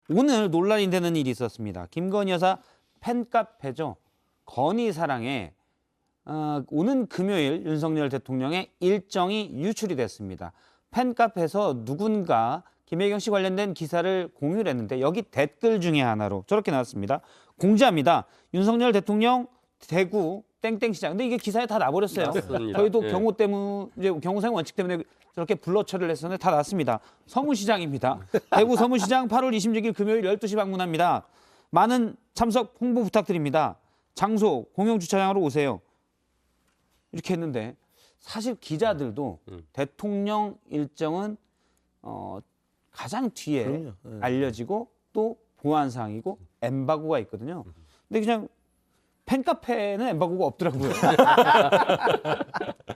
오늘 논란이 되는 일이 있었습니다. 김건희 여사 팬카페죠. 건희사랑에 오는 금요일 윤석열 대통령의 일정이 유출이 됐습니다. 팬카페에서 누군가 김혜경 씨 관련된 기사를 공유를 했는데 여기 댓글 중에 하나로 저렇게 나왔습니다. 공지합니다. 윤석열 대통령 대구 땡땡시장. 근데 이게 기사에 다 나버렸어요. 맞습니다. 저희도 예. 경호 때문에 이제 경호상 원칙 때문에 저렇게 블러 처리를 했었는데 다 났습니다. 서문시장입니다. 대구 서문시장 8월 26일 금요일 12시 방문합니다. 많은 참석 홍보 부탁드립니다. 장소 공영주차장으로 오세요. 이렇게 했는데 사실 기자들도 대통령 일정은 가장 뒤에 그럼요. 예. 알려지고 또 보안사항이고 엠바고가 있거든요. 근데 그냥 팬카페는 엠바고가 없더라고요.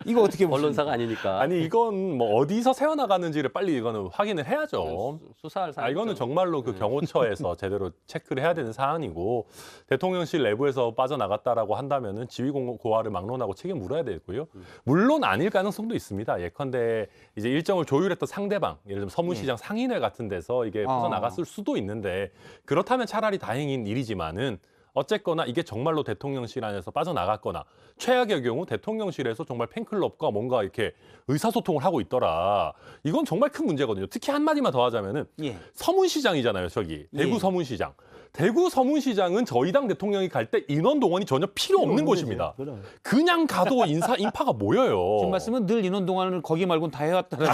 이거 어떻게 보십니까? 언론사가 아니니까. 아니 이건 뭐 어디서 새어나가는지를 빨리 이거는 확인을 해야죠. 수사할 사안. 이거는 정말로 그 경호처에서 제대로 체크를 해야 되는 사안이고 대통령실 내부에서 빠져나갔다라고 한다면은 지휘 고하를 막론하고 책임 물어야 되고요. 물론 아닐 가능성도 있습니다. 예컨대 이제 일정을 조율했던 상대방, 예를 들면 서문시장 상인회 같은 데서 이게 빠져나갔을 수도 있는데 그렇다면 차라리 다행인 일이지만은. 어쨌거나 이게 정말로 대통령실 안에서 빠져나갔거나 최악의 경우 대통령실에서 정말 팬클럽과 뭔가 이렇게 의사소통을 하고 있더라. 이건 정말 큰 문제거든요. 특히 한마디만 더 하자면은 예. 서문시장이잖아요, 저기. 대구 예. 서문시장. 대구 서문시장은 저희 당 대통령이 갈 때 인원 동원이 전혀 필요 없는 곳입니다. 그럼. 그냥 가도 인파가 모여요. 지금 말씀은 늘 인원 동안을 거기 말고는 다 해왔다라는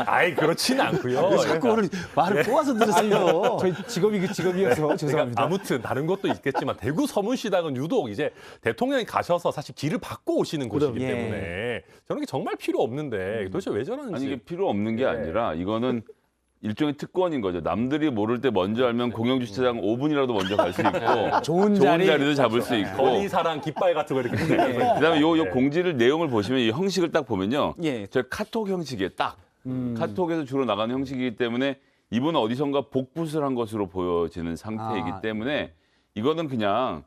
아이 그렇지는 않고요. 자꾸 오늘 말을 꼬아서 들으세요. 저희 직업이 그 직업이어서 죄송합니다. 아무튼 다른 것도 있겠지만 대구 서문시장은 유독 이제 대통령이 가셔서 사실 길을 받고 오시는 곳이기 예. 때문에 저는 게 정말 필요 없는데 도대체 왜 저러는지. 아니 이게 필요 없는 게 예. 아니라 이거는 일종의 특권인 거죠. 남들이 모를 때 먼저 알면 공영주차장 5분이라도 먼저 갈 수 있고 좋은 자리도 잡을 수 있고 건의사랑 깃발 같은 거 이렇게 그다음에 요 공지를 내용을 보시면 이 형식을 딱 보면요. 예. 저 카톡 형식이에요. 딱 카톡에서 주로 나가는 형식이기 때문에 이분은 어디선가 복붙을 한 것으로 보여지는 상태이기 때문에 이거는 그냥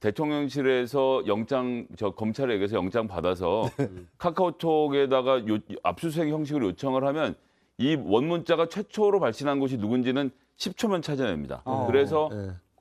대통령실에서 검찰에게서 영장 받아서 카카오톡에다가 압수수색 형식으로 요청을 하면 이 원문자가 최초로 발신한 곳이 누군지는 10초면 찾아냅니다. 그래서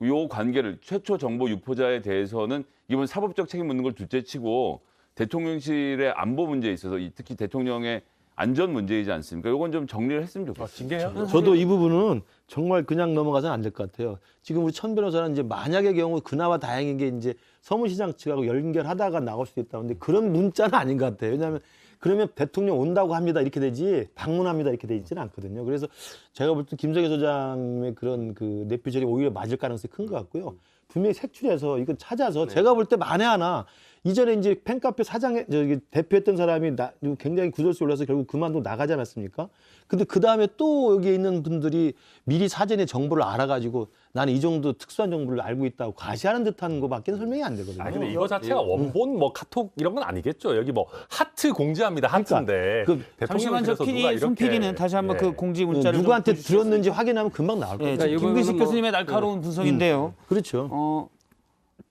요 관계를 최초 정보 유포자에 대해서는 이번 사법적 책임 묻는 걸 둘째치고 대통령실의 안보 문제에 있어서 특히 대통령의 안전 문제이지 않습니까? 이건 좀 정리를 했으면 좋겠어요. 징계요? 저도 이 부분은 정말 그냥 넘어가서는 안 될 것 같아요. 지금 우리 천 변호사는 이제 만약의 경우 그나마 다행인 게 이제 서문시장 측하고 연결하다가 나올 수도 있다는데 그런 문자는 아닌 것 같아요. 왜냐하면 그러면 대통령 온다고 합니다 이렇게 되지 방문합니다 이렇게 되지는 않거든요. 그래서 제가 볼 때 김성애 소장의 그런 그 내피셜이 오히려 맞을 가능성이 큰 것 같고요. 분명히 색출해서 이건 찾아서 제가 볼 때 만에 하나 이전에 이제 팬카페 사장에 저기 대표했던 사람이 굉장히 구설수 올라서 결국 그만두고 나가지 않았습니까? 근데 그 다음에 또 여기에 있는 분들이 미리 사전에 정보를 알아가지고 나는 이 정도 특수한 정보를 알고 있다고 과시하는 듯한 거밖에 설명이 안 되거든요. 아니 근데 이거 자체가 원본 뭐 카톡 이런 건 아니겠죠. 여기 뭐 하트 공지합니다 하트인데. 잠시만 저 PD, 손 PD는 다시 한번 그 공지 문자를 누구한테 좀 보여주실 들었는지 확인하면 금방 나올 거예요. 예, 그러니까 이 김근식 부분은 뭐- 교수님의 날카로운 분석인데요. 그렇죠.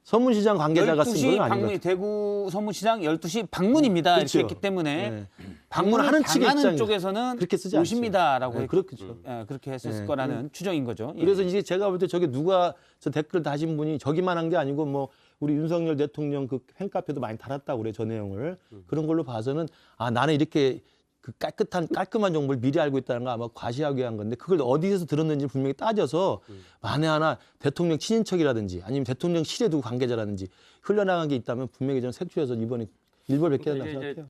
서문시장 관계자가 쓴 12시 건 아닌 것 방문, 같아요. 대구 서문시장 12시 방문입니다. 그렇죠. 이렇게 했기 때문에 네. 방문하는 측의 당하는 입장이 쪽에서는 그렇게 쓰지 않죠. 오십니다라고 네, 그렇겠죠. 그렇게 했었을 네. 거라는 추정인 거죠. 예. 그래서 이제 제가 볼 때 저게 누가 저 댓글 다신 분이 저기만 한 게 아니고 뭐 우리 윤석열 대통령 그 팬카페도 많이 달았다고 그래 저 내용을 그런 걸로 봐서는 아 나는 이렇게 그 깔끔한 정보를 미리 알고 있다는 거 아마 과시하기 위한 건데 그걸 어디에서 들었는지 분명히 따져서 만에 하나 대통령 친인척이라든지 아니면 대통령실에 두고 관계자라든지 흘러나간 게 있다면 분명히 좀 색출해서 이번에 일벌 뵙게 된다고 이게 이제 생각해요.